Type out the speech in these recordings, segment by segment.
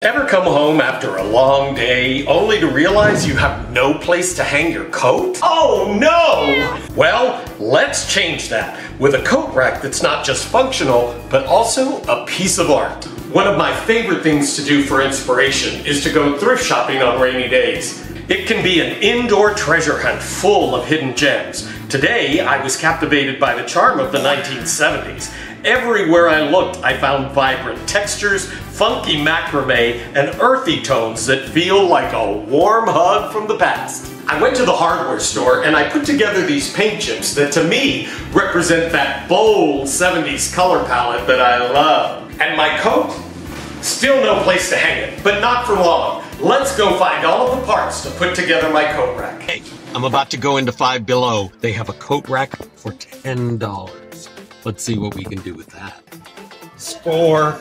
Ever come home after a long day only to realize you have no place to hang your coat? Oh no! Well, let's change that with a coat rack that's not just functional, but also a piece of art. One of my favorite things to do for inspiration is to go thrift shopping on rainy days. It can be an indoor treasure hunt full of hidden gems. Today, I was captivated by the charm of the 1970s. Everywhere I looked, I found vibrant textures, funky macrame, and earthy tones that feel like a warm hug from the past. I went to the hardware store and I put together these paint chips that to me represent that bold 70s color palette that I love. And my coat? Still no place to hang it, but not for long. Let's go find all of the parts to put together my coat rack. Hey, I'm about to go into Five Below. They have a coat rack for $10. Let's see what we can do with that. Score.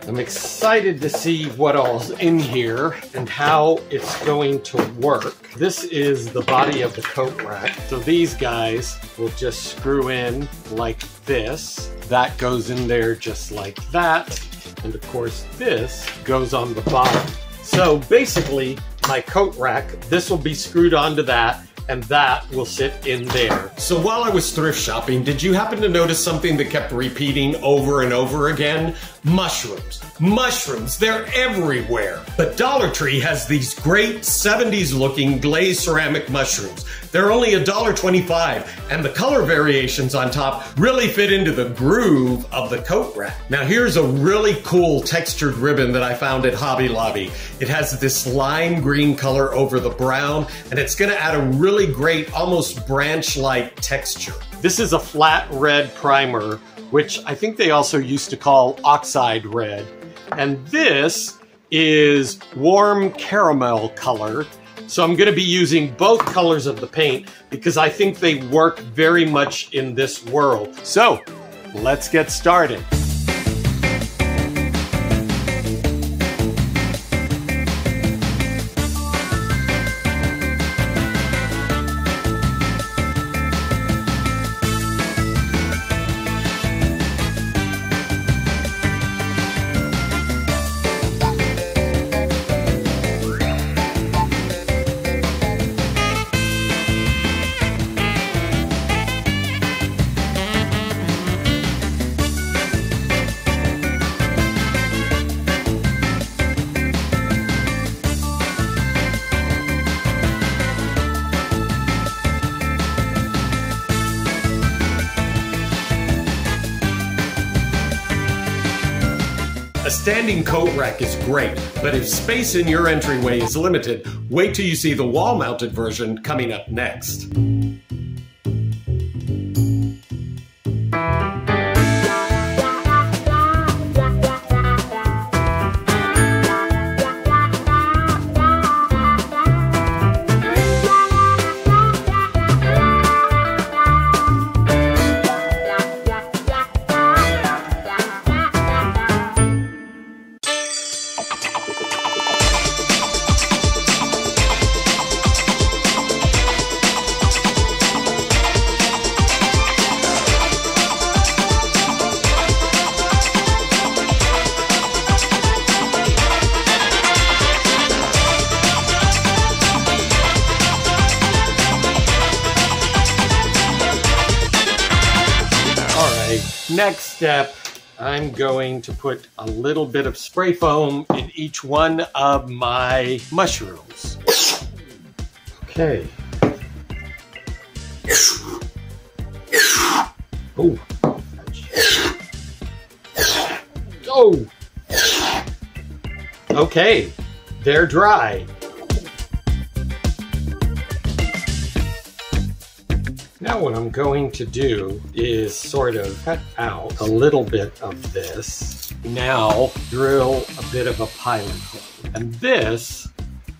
I'm excited to see what all's in here and how it's going to work. This is the body of the coat rack. So these guys will just screw in like this. That goes in there just like that. And of course this goes on the bottom. So basically my coat rack, this will be screwed onto that, and that will sit in there. So while I was thrift shopping, did you happen to notice something that kept repeating over and over again? Mushrooms. Mushrooms, they're everywhere. But Dollar Tree has these great 70s looking glazed ceramic mushrooms. They're only $1.25, and the color variations on top really fit into the groove of the coat rack. Now here's a really cool textured ribbon that I found at Hobby Lobby. It has this lime green color over the brown, and it's gonna add a really great, almost branch-like texture. This is a flat red primer, which I think they also used to call oxide red. And this is warm caramel color. So I'm gonna be using both colors of the paint because I think they work very much in this world. So let's get started. A standing coat rack is great, but if space in your entryway is limited, wait till you see the wall-mounted version coming up next. Next step, I'm going to put a little bit of spray foam in each one of my mushrooms. Okay. Oh. Oh. Okay, they're dry. Now what I'm going to do is sort of cut out a little bit of this. Now drill a bit of a pilot hole. And this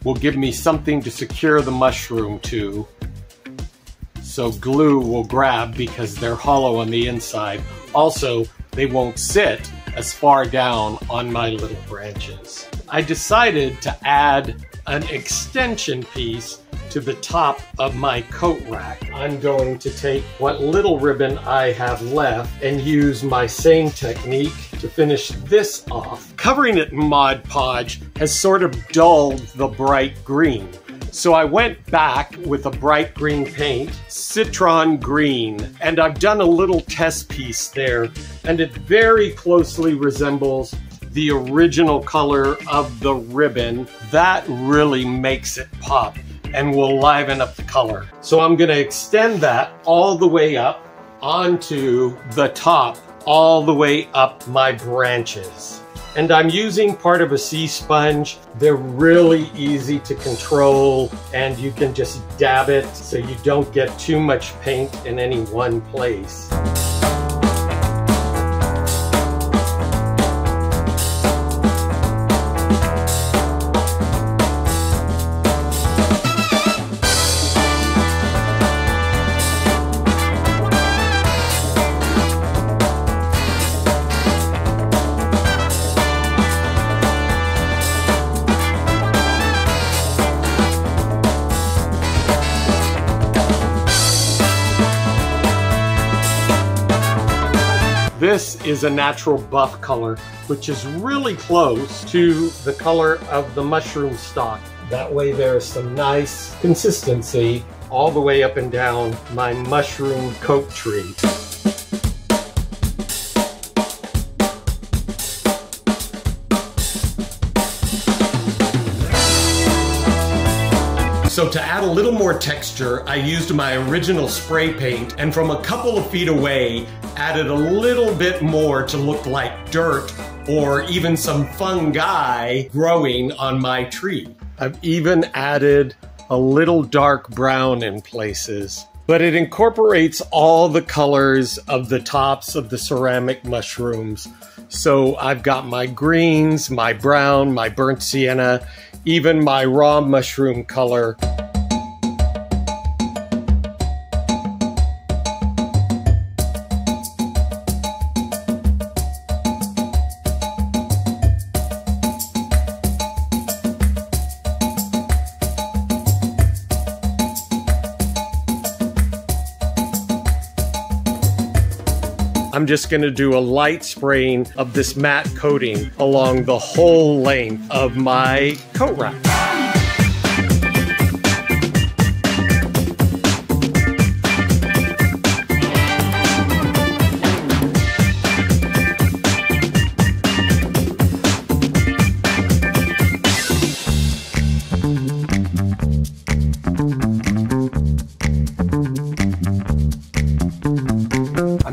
will give me something to secure the mushroom to, so glue will grab because they're hollow on the inside. Also, they won't sit as far down on my little branches. I decided to add an extension piece to the top of my coat rack. I'm going to take what little ribbon I have left and use my same technique to finish this off. Covering it in Mod Podge has sort of dulled the bright green. So I went back with a bright green paint, Citron Green, and I've done a little test piece there, and it very closely resembles the original color of the ribbon. That really makes it pop and will liven up the color. So I'm gonna extend that all the way up onto the top, all the way up my branches. And I'm using part of a sea sponge. They're really easy to control, and you can just dab it so you don't get too much paint in any one place. This is a natural buff color, which is really close to the color of the mushroom stalk. That way there's some nice consistency all the way up and down my mushroom coat tree. So to add a little more texture, I used my original spray paint, and from a couple of feet away, added a little bit more to look like dirt or even some fungi growing on my tree. I've even added a little dark brown in places, but it incorporates all the colors of the tops of the ceramic mushrooms. So I've got my greens, my brown, my burnt sienna, even my raw mushroom color. I'm just going to do a light spraying of this matte coating along the whole length of my coat rack.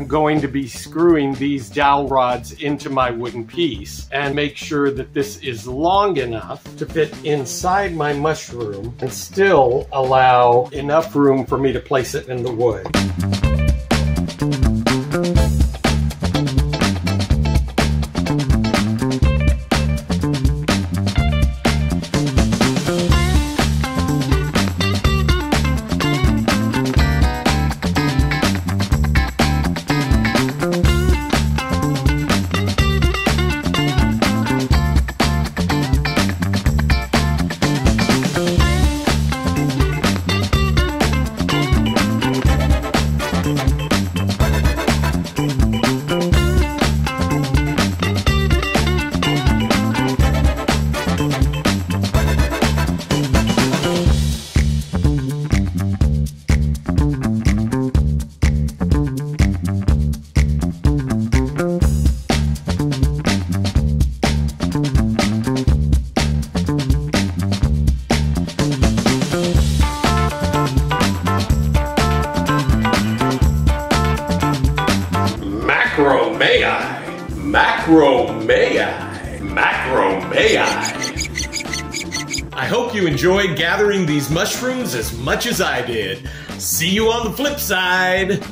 Going to be screwing these dowel rods into my wooden piece and make sure that this is long enough to fit inside my mushroom and still allow enough room for me to place it in the wood. Macromei. I hope you enjoyed gathering these mushrooms as much as I did. See you on the flip side.